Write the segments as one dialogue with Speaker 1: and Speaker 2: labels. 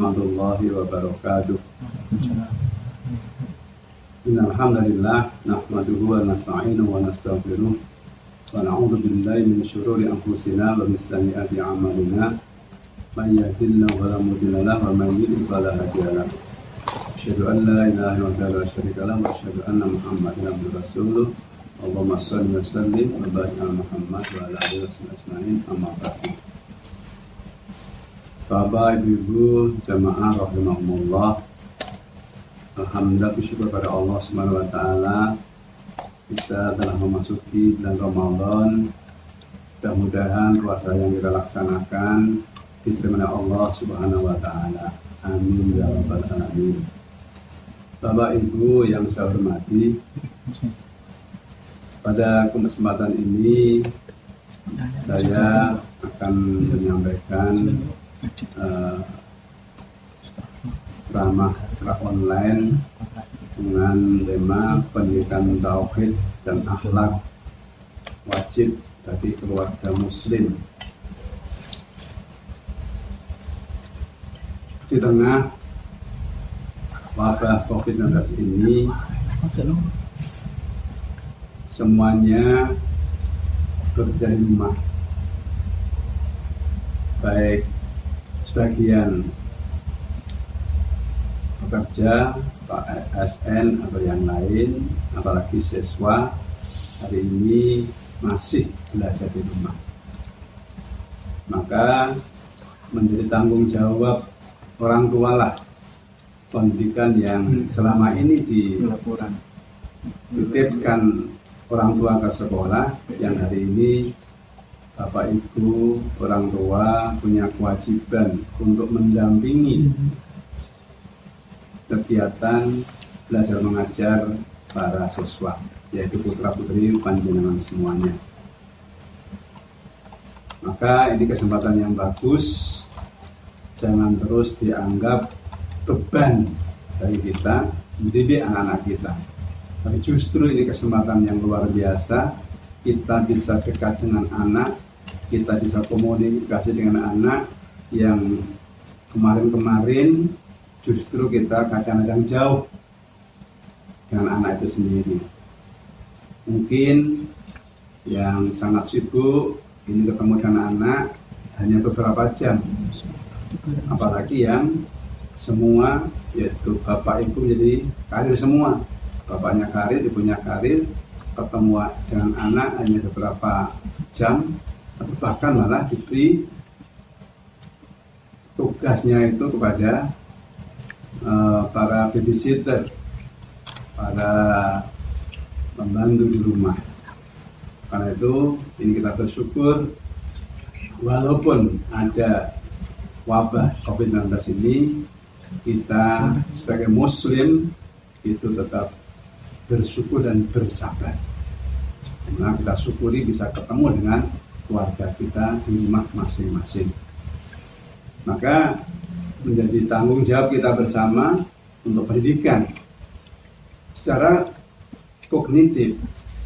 Speaker 1: warahmatullahi wabarakatuh. Innal hamdalillah nahmaduhu wa nasta'inuhu wa nastaghfiruh wa na'udzu billahi min syururi anfusina wa min sayyiati a'malina. May yahdihillahu fala mudilla lahu wa may yudlil fala hadiya lahu. Asyhadu an la ilaha illallah wa syarika lahu wa asyhadu anna Muhammadan abduhu wa rasuluh. Allahumma shalli wa sallim wa barik ala Muhammad wa ala alihi wa sahbihi amma ba'du. Bapak, Ibu, jamaah rahimahumullah. Alhamdulillah, bersyukur pada Allah Subhanahu wa taala kita telah memasuki bulan Ramadan. Mudah-mudahan puasa yang kita laksanakan diterima Allah Subhanahu wa taala. Amin ya rabbal alamin. Bapak, Ibu yang saya hormati, pada kesempatan ini saya akan menyampaikan ceramah online dengan tema pendidikan tauhid dan akhlak wajib bagi keluarga muslim. Di tengah wabah COVID-19 ini, semuanya bekerja di rumah, baik sebagian bekerja Pak ASN atau yang lain, apalagi siswa hari ini masih belajar di rumah. Maka menjadi tanggung jawab orang tua lah pendidikan yang selama ini dititipkan orang tua ke sekolah, yang hari ini Bapak Ibu orang tua punya kewajiban untuk mendampingi kegiatan belajar mengajar para siswa, yaitu putra putri panjenengan semuanya. Maka ini kesempatan yang bagus, jangan terus dianggap beban dari kita mendidik anak-anak kita. Tapi justru ini kesempatan yang luar biasa. Kita bisa dekat dengan anak, kita bisa komunikasi dengan anak yang kemarin-kemarin justru kita kadang-kadang jauh dengan anak itu sendiri. Mungkin yang sangat sibuk ini ketemu dengan anak hanya beberapa jam, apalagi yang semua yaitu bapak ibu jadi karir semua, bapaknya karir, ibunya karir, ketemu dengan anak hanya beberapa jam, atau bahkan malah diberi tugasnya itu kepada para babysitter, para pembantu di rumah. Karena itu ini kita bersyukur walaupun ada wabah COVID-19 ini, kita sebagai muslim itu tetap bersyukur dan bersabar. Karena kita syukuri bisa ketemu dengan keluarga kita di rumah masing-masing. Maka menjadi tanggung jawab kita bersama untuk pendidikan. Secara kognitif,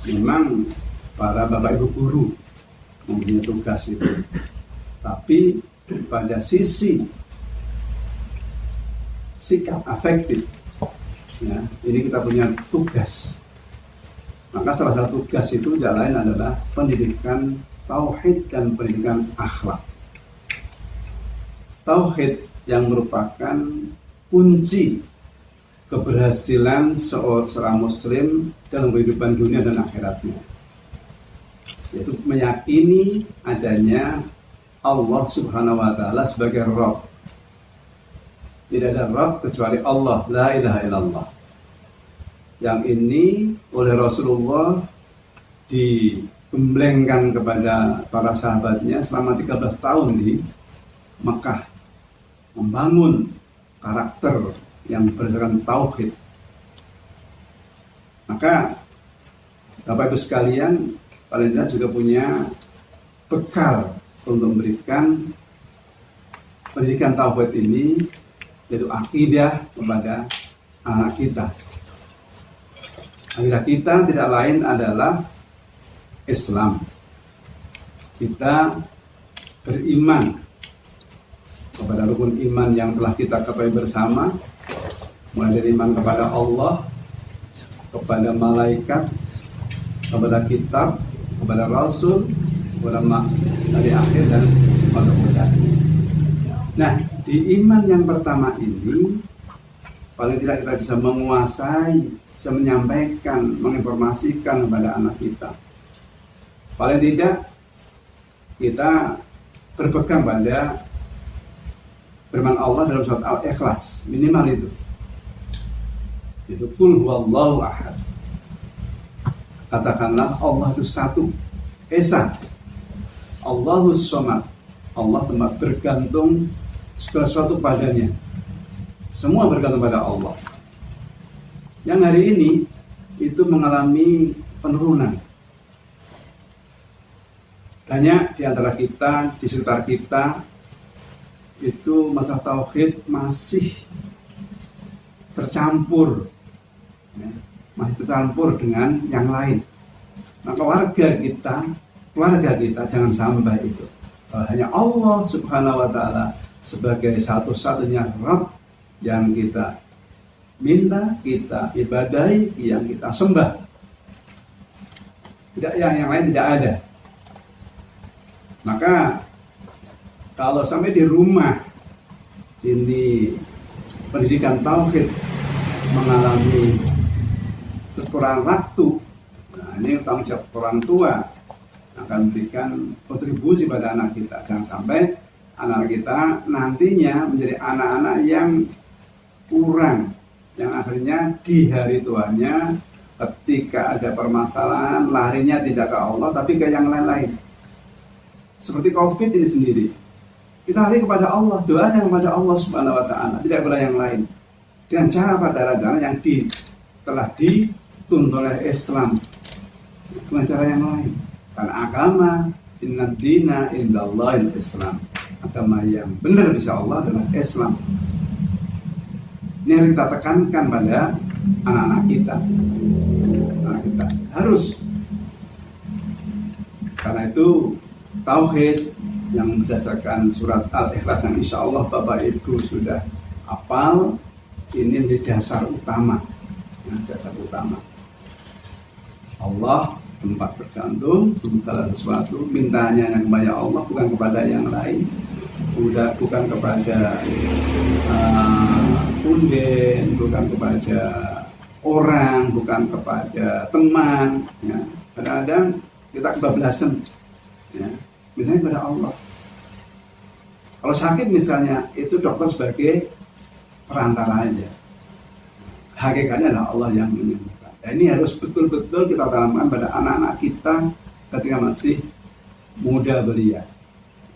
Speaker 1: memang para bapak ibu guru mempunyai tugas itu. Tapi pada sisi sikap afektif, ya, ini kita punya tugas. Maka salah satu tugas itu tidak lain adalah pendidikan tauhid dan pendidikan akhlak. Tauhid yang merupakan kunci keberhasilan seorang muslim dalam kehidupan dunia dan akhiratnya, yaitu meyakini adanya Allah Subhanahu wa taala sebagai Rabb. Tidak ada Rabb kecuali Allah, la ilaha illallah. Yang ini oleh Rasulullah digemblengkan kepada para sahabatnya selama 13 tahun di Mekah, membangun karakter yang berdasarkan tauhid. Maka Bapak Ibu sekalian, paling tidak juga punya bekal untuk memberikan pendidikan tauhid ini, yaitu akidah kepada anak kita. Akidah kita tidak lain adalah Islam. Kita beriman kepada rukun iman yang telah kita ketahui bersama, mulai dari iman kepada Allah, kepada malaikat, kepada kitab, kepada rasul, kepada hari akhir dan kepada. Nah, di iman yang pertama ini paling tidak kita bisa menguasai, bisa menyampaikan, menginformasikan kepada anak kita. Paling tidak kita berpegang pada firman Allah dalam surat Al-Ikhlas, minimal itu. Itu qul huwallahu ahad. Katakanlah Allah itu satu, esa. Allahus somad. Allah tempat bergantung segala sesuatu padanya. Semua bergantung pada Allah. Yang hari ini itu mengalami penurunan. Banyak di antara kita, di sekitar kita, itu masalah tauhid masih tercampur, ya, masih tercampur dengan yang lain. Maka keluarga kita jangan sampai itu. Hanya Allah Subhanahu wa Ta'ala sebagai satu-satunya Rabb yang kita minta, kita ibadahi, yang kita sembah. Tidak yang lain tidak ada. Maka kalau sampai di rumah ini pendidikan tauhid mengalami kekurangan waktu, nah ini tanggung jawab orang tua akan memberikan kontribusi pada anak kita. Jangan sampai anak kita nantinya menjadi anak-anak yang kurang, yang akhirnya di hari tuanya ketika ada permasalahan larinya tidak ke Allah tapi ke yang lain-lain. Seperti COVID ini sendiri, kita lari kepada Allah, doanya kepada Allah Subhanahu wa Ta'ala, tidak kepada yang lain. Dengan cara yang telah dituntun oleh Islam, dengan cara yang lain. Karena agama inna dina indallahil Islam, agama yang benar insya Allah adalah Islam. Ini yang kita tekankan pada anak-anak kita. Anak kita harus, karena itu tauhid yang berdasarkan surat Al-Ikhlas yang insya Allah Bapak Ibu sudah hafal, ini menjadi dasar utama. Dasar utama. Allah tempat bergantung segala sesuatu, mintanya yang kepada Allah, bukan kepada yang lain, bukan kepada punden, bukan kepada orang, bukan kepada teman. Ya. Kadang-kadang kita kebablasan, ya, mintanya kepada Allah. Kalau sakit misalnya, itu dokter sebagai perantara aja. Hakikatnya adalah Allah yang menyembuhkan. Nah, ini harus betul-betul kita tanamkan pada anak-anak kita ketika masih muda belia,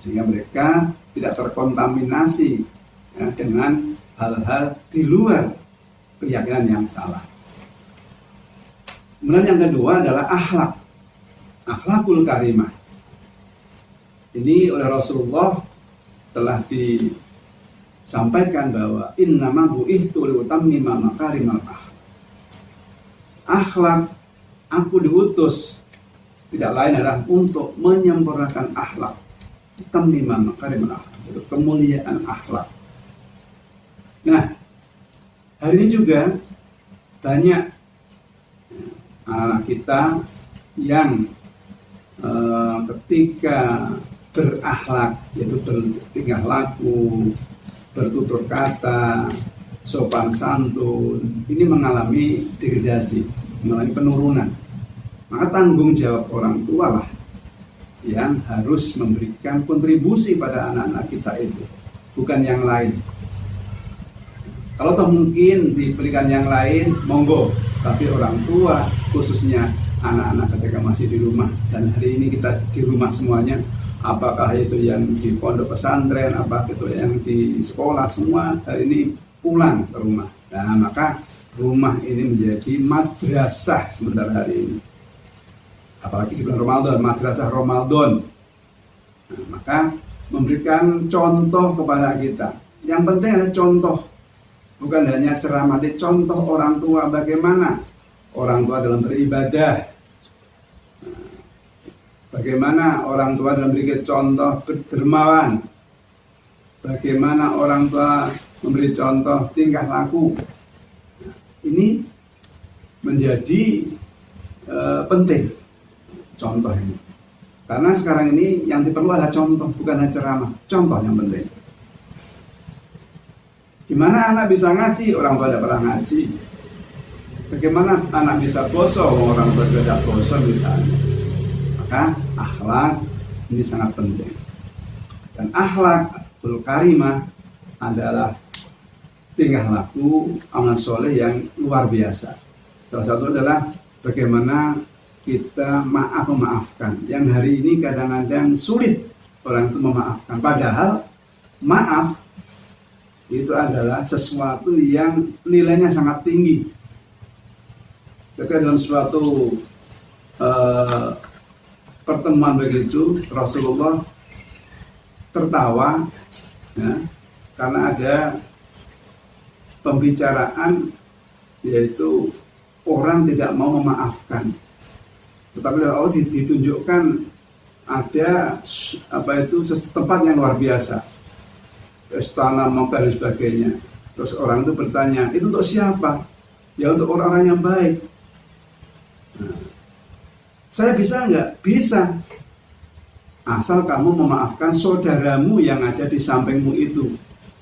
Speaker 1: sehingga mereka tidak terkontaminasi, ya, dengan hal-hal di luar keyakinan yang salah. Kemudian yang kedua adalah akhlak, akhlakul karimah. Ini oleh Rasulullah telah disampaikan bahwa innama bu'ithtu liutammima makarimal akhlak. Akhlak, aku diutus tidak lain adalah untuk menyempurnakan akhlak. Tammima makarimal akhlak, itu kemuliaan akhlak. Nah, hari ini juga banyak anak kita yang ketika berakhlak, yaitu bertingkah laku, bertutur kata, sopan santun, ini mengalami degradasi, mengalami penurunan. Maka tanggung jawab orang tua lah yang harus memberikan kontribusi pada anak-anak kita itu, bukan yang lain. Kalau toh mungkin diberikan yang lain, monggo, tapi orang tua, khususnya anak-anak ketika masih di rumah, dan hari ini kita di rumah semuanya, apakah itu yang di pondok pesantren, apakah itu yang di sekolah, semua hari ini pulang ke rumah. Nah, maka rumah ini menjadi madrasah sementara hari ini. Apalagi di bulan Ramadan, madrasah Ramadan. Nah, maka memberikan contoh kepada kita. Yang penting adalah contoh. Bukan hanya ceramah, contoh orang tua bagaimana orang tua dalam beribadah. Bagaimana orang tua dalam memberikan contoh kedermawan. bagaimana orang tua memberi contoh tingkah laku. Ini menjadi penting contoh ini. Karena sekarang ini yang diperlu adalah contoh, bukan hanya ceramah. Contoh yang penting. Gimana anak bisa ngaji, orang tua tidak pernah ngaji. Bagaimana anak bisa poso, orang tua tidak poso misalnya. Maka akhlak ini sangat penting. Dan akhlakul karimah adalah tingkah laku amal soleh yang luar biasa. Salah satu adalah bagaimana kita memaafkan. Yang hari ini kadang-kadang sulit orang itu memaafkan. Padahal maaf itu adalah sesuatu yang nilainya sangat tinggi. Ketika dalam suatu pertemuan begitu, Rasulullah tertawa ya, karena ada pembicaraan yaitu orang tidak mau memaafkan. Tetapi Allah ditunjukkan ada tempat yang luar biasa, istana Mekah dan sebagainya. Terus orang itu bertanya, itu untuk siapa? Ya untuk orang-orang yang baik. Nah, saya bisa enggak? Bisa. Asal kamu memaafkan saudaramu yang ada di sampingmu itu.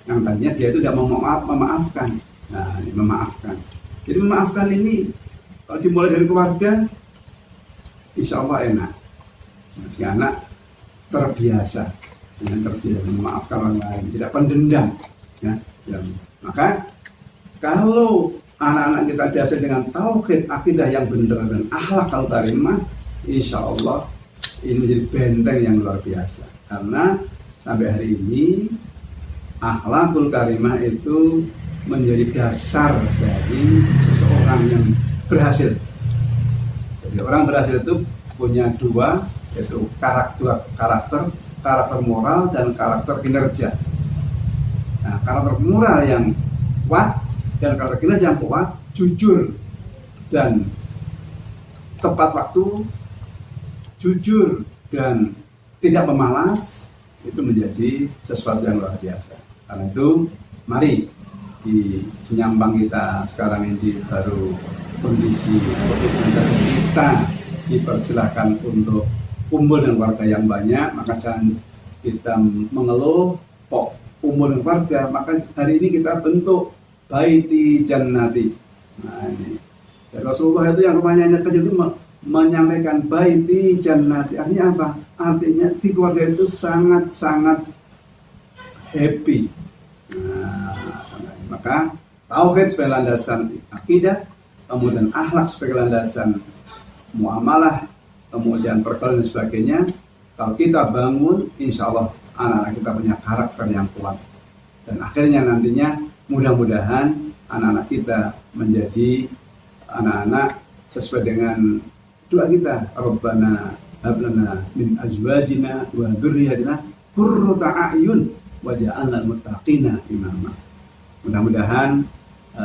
Speaker 1: Yang tadinya dia itu tidak mau memaafkan. Nah, ini memaafkan. Jadi memaafkan ini kalau dimulai dari keluarga, insya Allah enak. Si anak terbiasa dengan terbiasa memaafkan orang lain, tidak pendendam. Ya. Maka kalau anak-anak kita dasar dengan tauhid, akidah yang benar dan akhlak karimah, insya Allah ini menjadi benteng yang luar biasa. Karena sampai hari ini akhlakul karimah itu menjadi dasar dari seseorang yang berhasil. Jadi orang berhasil itu punya dua, yaitu karakter moral dan karakter kinerja. Nah, karakter moral yang kuat dan karakter kinerja yang kuat, jujur dan tepat waktu, jujur dan tidak pemalas, itu menjadi sesuatu yang luar biasa. Karena itu, mari di Senyambang kita sekarang ini baru kondisi kita dipersilahkan untuk kumpul dengan warga yang banyak, maka jangan kita mengeluh kok kumpul dengan warga, maka hari ini kita bentuk baiti jannati. Nah ini dan Rasulullah itu yang rumahnya kecil itu menyampaikan baiti jannati, artinya apa? Artinya di keluarga itu sangat-sangat happy. Nah, maka tauhid sebagai landasan akidah, kemudian akhlak sebagai landasan muamalah, kemudian pergaulan dan sebagainya. Kalau kita bangun, insya Allah anak-anak kita punya karakter yang kuat. Dan akhirnya nantinya mudah-mudahan anak-anak kita menjadi anak-anak sesuai dengan doa kita. Rabbana hablana min azwajina wa dzurriyyatina qurrata a'yun waj'alna lil muttaqina imama. Mudah-mudahan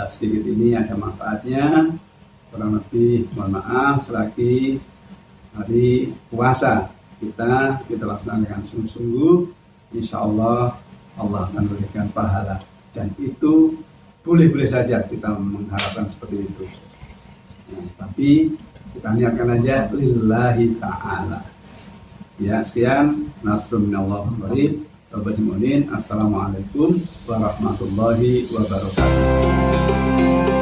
Speaker 1: sedikit ini ada manfaatnya. Kurang lebih mohon maaf selagi hari puasa kita laksanakan dengan sungguh-sungguh, insya Allah Allah akan berikan pahala, dan itu boleh-boleh saja kita mengharapkan seperti itu. Nah, tapi kita niatkan aja lillahi ta'ala. Ya, sekian. Nasrun minallah wa barakatuh. Assalamualaikum warahmatullahi wabarakatuh.